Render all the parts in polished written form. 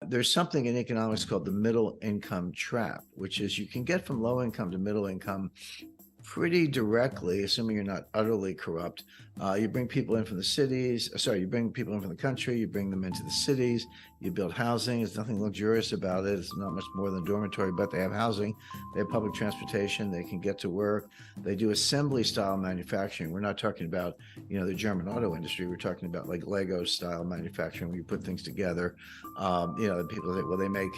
there's something in economics called the middle income trap, which is you can get from low income to middle income pretty directly, assuming you're not utterly corrupt. You bring people in from the cities, you bring people in from the country, you bring them into the cities, you build housing. There's nothing luxurious about it. It's not much more than a dormitory, but they have housing, they have public transportation, they can get to work. They do assembly style manufacturing. We're not talking about, the German auto industry. We're talking about like Lego style manufacturing where you put things together. People say, well, they make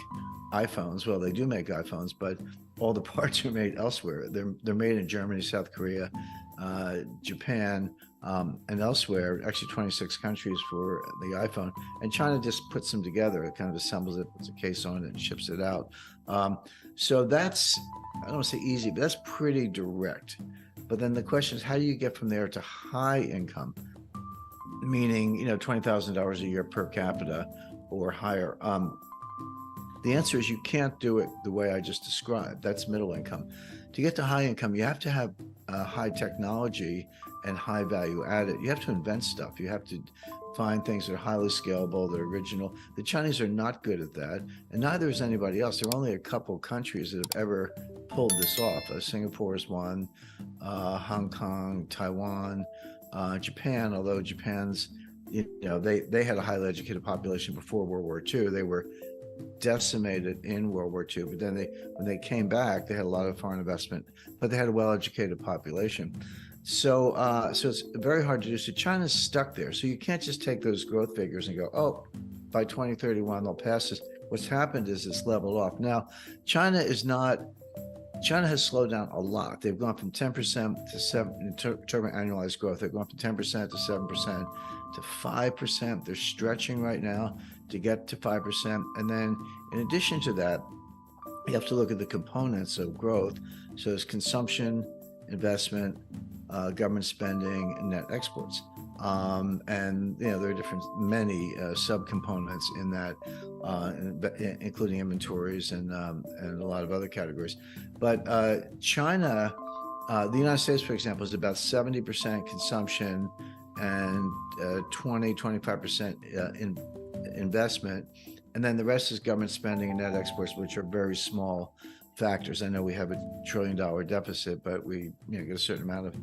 iPhones. Well, they do make iPhones, but all the parts are made elsewhere. They're made in Germany, South Korea, Japan, and elsewhere. Actually, 26 countries for the iPhone, and China just puts them together. It kind of assembles it, puts a case on it, and ships it out. So that's, I don't want to say easy, but that's pretty direct. But then the question is, how do you get from there to high income, meaning $20,000 a year per capita or higher? The answer is you can't do it the way I just described. That's middle income. To get to high income, you have to have high technology and high value added. You have to invent stuff. You have to find things that are highly scalable, that are original. The Chinese are not good at that, and neither is anybody else. There are only a couple countries that have ever pulled this off. Singapore is one, Hong Kong, Taiwan, Japan, although Japan's, they had a highly educated population before World War II. They were decimated in World War II, but then when they came back, they had a lot of foreign investment, but they had a well-educated population. So it's very hard to do. So China's stuck there. So you can't just take those growth figures and go, oh, by 2031 they'll pass this. What's happened is it's leveled off. Now, China has slowed down a lot. They've gone from 10% to 7% in terms of annualized growth. They've gone from 10% to 7% to 5%. They're stretching right now to get to 5%. And then in addition to that, you have to look at the components of growth. So there's consumption, investment, government spending, and net exports. And there are many subcomponents in that, including inventories and a lot of other categories. But China, the United States, for example, is about 70% consumption and 25% in investment, and then the rest is government spending and net exports, which are very small factors. I know we have $1 trillion deficit, but we get a certain amount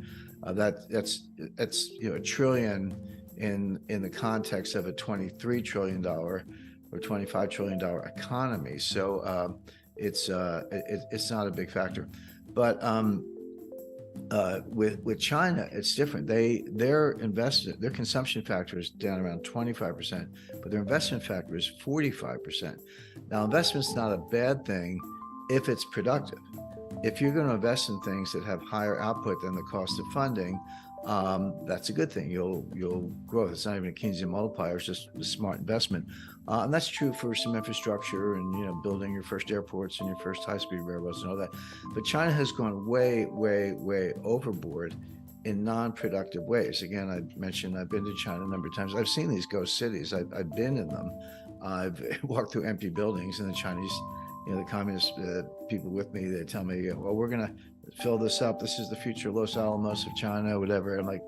of that. That's $1 trillion in the context of a $23 trillion or $25 trillion economy. So it's not a big factor, but with China, it's different. Their consumption factor is down around 25%, but their investment factor is 45%. Now, investment's not a bad thing if it's productive. If you're going to invest in things that have higher output than the cost of funding, that's a good thing. You'll grow. It's not even a Keynesian multiplier. It's just a smart investment, and that's true for some infrastructure and building your first airports and your first high-speed railroads and all that. But China has gone way, way, way overboard in non-productive ways. Again, I mentioned I've been to China a number of times. I've seen these ghost cities. I've been in them. I've walked through empty buildings, and the Chinese, the communist people with me, they tell me, well, we're going to fill this up. This is the future Los Alamos of China, whatever. I'm like,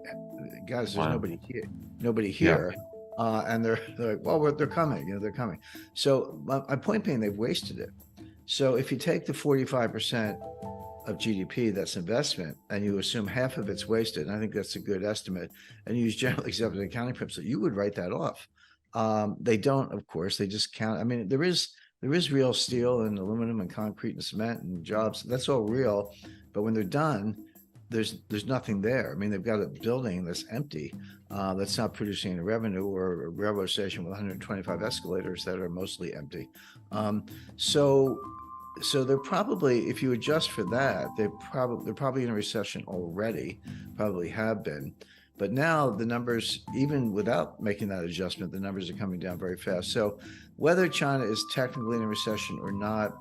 guys, there's nobody here. Yeah. And they're like, well, they're coming, they're coming. So my point being, they've wasted it. So if you take the 45% of GDP that's investment and you assume half of it's wasted, and I think that's a good estimate, and you use generally accepted accounting principles, you would write that off. They don't, of course, they just count. I mean, there is real steel and aluminum and concrete and cement and jobs. That's all real. But when they're done, there's nothing there. I mean, they've got a building that's empty, that's not producing any revenue, or a railroad station with 125 escalators that are mostly empty. So they're probably, if you adjust for that, they're probably in a recession already, probably have been. But now the numbers, even without making that adjustment, the numbers are coming down very fast. So whether China is technically in a recession or not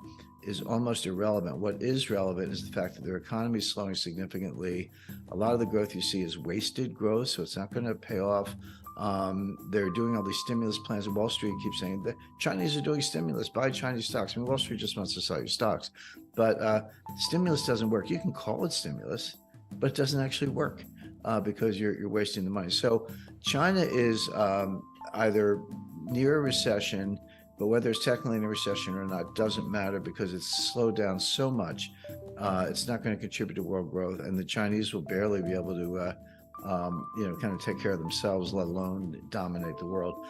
is almost irrelevant. What is relevant is the fact that their economy is slowing significantly. A lot of the growth you see is wasted growth, so it's not going to pay off. They're doing all these stimulus plans, and Wall Street keeps saying that Chinese are doing stimulus, buy Chinese stocks. I mean, Wall Street just wants to sell you stocks, but stimulus doesn't work. You can call it stimulus, but it doesn't actually work because you're wasting the money. So China is either near a recession, But whether it's technically in a recession or not doesn't matter because it's slowed down so much. It's not going to contribute to world growth, and the Chinese will barely be able to, kind of take care of themselves, let alone dominate the world.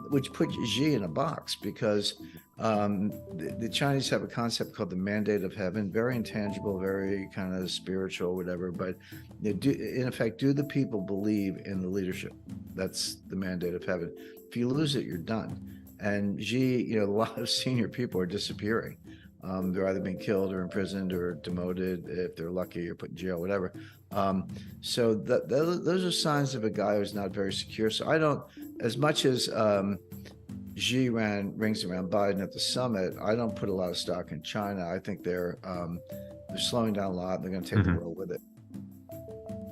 Which puts Xi in a box because the Chinese have a concept called the mandate of heaven, very intangible, very kind of spiritual, whatever. But in effect, do the people believe in the leadership? That's the mandate of heaven. If you lose it, you're done. And Xi, a lot of senior people are disappearing. They're either being killed or imprisoned or demoted, if they're lucky, or put in jail, whatever. So those are signs of a guy who's not very secure. So I don't, as much as Xi rings around Biden at the summit, I don't put a lot of stock in China. I think they're slowing down a lot. And they're going to take the world with it.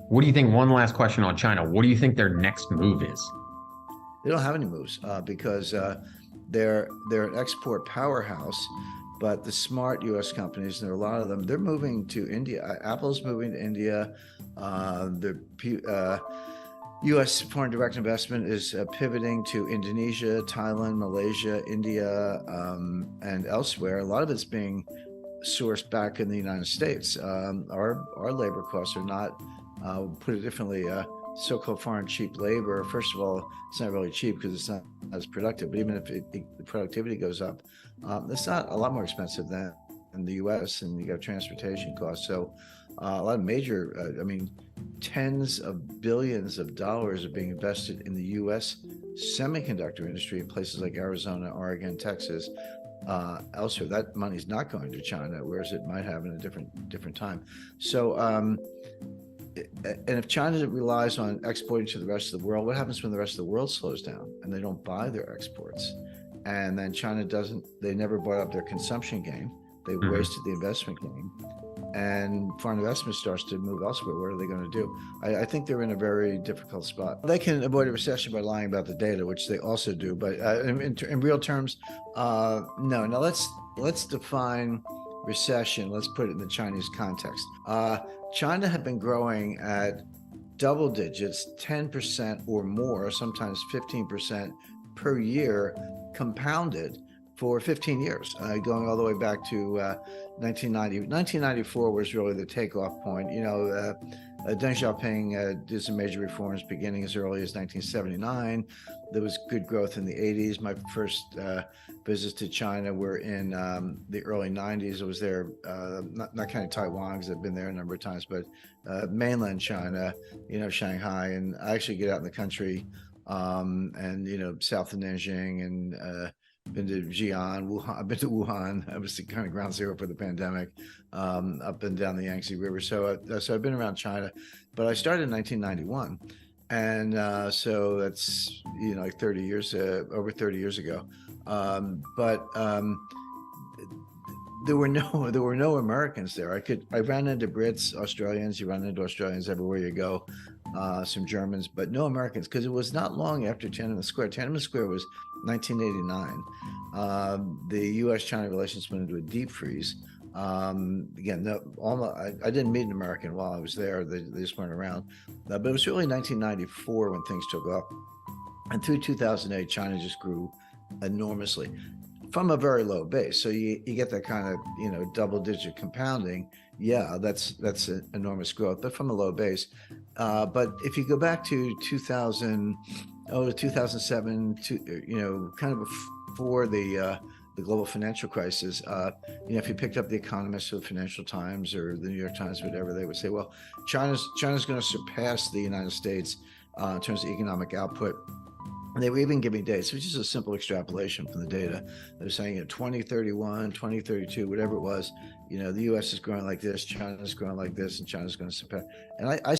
What do you think? One last question on China. What do you think their next move is? They don't have any moves because they're an export powerhouse. But the smart U.S. companies, and there are a lot of them, they're moving to India. Apple's moving to India. The U.S. foreign direct investment is pivoting to Indonesia, Thailand, Malaysia, India, and elsewhere. A lot of it's being sourced back in the United States. Our labor costs are not, put it differently, so-called foreign cheap labor. First of all, it's not really cheap because it's not as productive. But even if the productivity goes up, it's not a lot more expensive than in the U.S. And you got transportation costs. So a lot of major, tens of billions of dollars are being invested in the U.S. semiconductor industry in places like Arizona, Oregon, Texas, elsewhere. That money's not going to China, whereas it might have in a different time. So, and if China relies on exporting to the rest of the world, what happens when the rest of the world slows down and they don't buy their exports? And then China they never brought up their consumption game. They wasted the investment game. And foreign investment starts to move elsewhere. What are they going to do? I think they're in a very difficult spot. They can avoid a recession by lying about the data, which they also do. But in real terms, no. Now let's define recession. Let's put it in the Chinese context. China had been growing at double digits, 10% or more, sometimes 15% per year, compounded for 15 years, going all the way back to 1990. 1994 was really the takeoff point. Deng Xiaoping did some major reforms beginning as early as 1979. There was good growth in the 80s. My first visits to China were in the early 90s. I was there, not counting Taiwan, because I've been there a number of times, but mainland China, Shanghai. And I actually get out in the country and, south of Nanjing and been to Xi'an, Wuhan. I've been to Wuhan. I was the kind of ground zero for the pandemic, up and down the Yangtze River. So I've been around China, but I started in 1991. And so that's, like 30 years, over 30 years ago. But there were no Americans there. I ran into Brits, Australians. You run into Australians everywhere you go. Some Germans, but no Americans, because it was not long after Tiananmen Square. Tiananmen Square was 1989. The U.S.-China relations went into a deep freeze. Again, I didn't meet an American while I was there. They just weren't around. But it was really 1994 when things took off. And through 2008, China just grew enormously from a very low base. So you get that kind of, double-digit compounding. Yeah, that's an enormous growth, but from a low base. But if you go back to 2007, kind of before the global financial crisis, if you picked up The Economist or the Financial Times or the New York Times, whatever, they would say, well, China's going to surpass the United States in terms of economic output. And they were even giving dates, which is a simple extrapolation from the data. They were saying 2031, 2032, whatever it was, the U.S. is growing like this, China's growing like this, and China's going to surpass. And I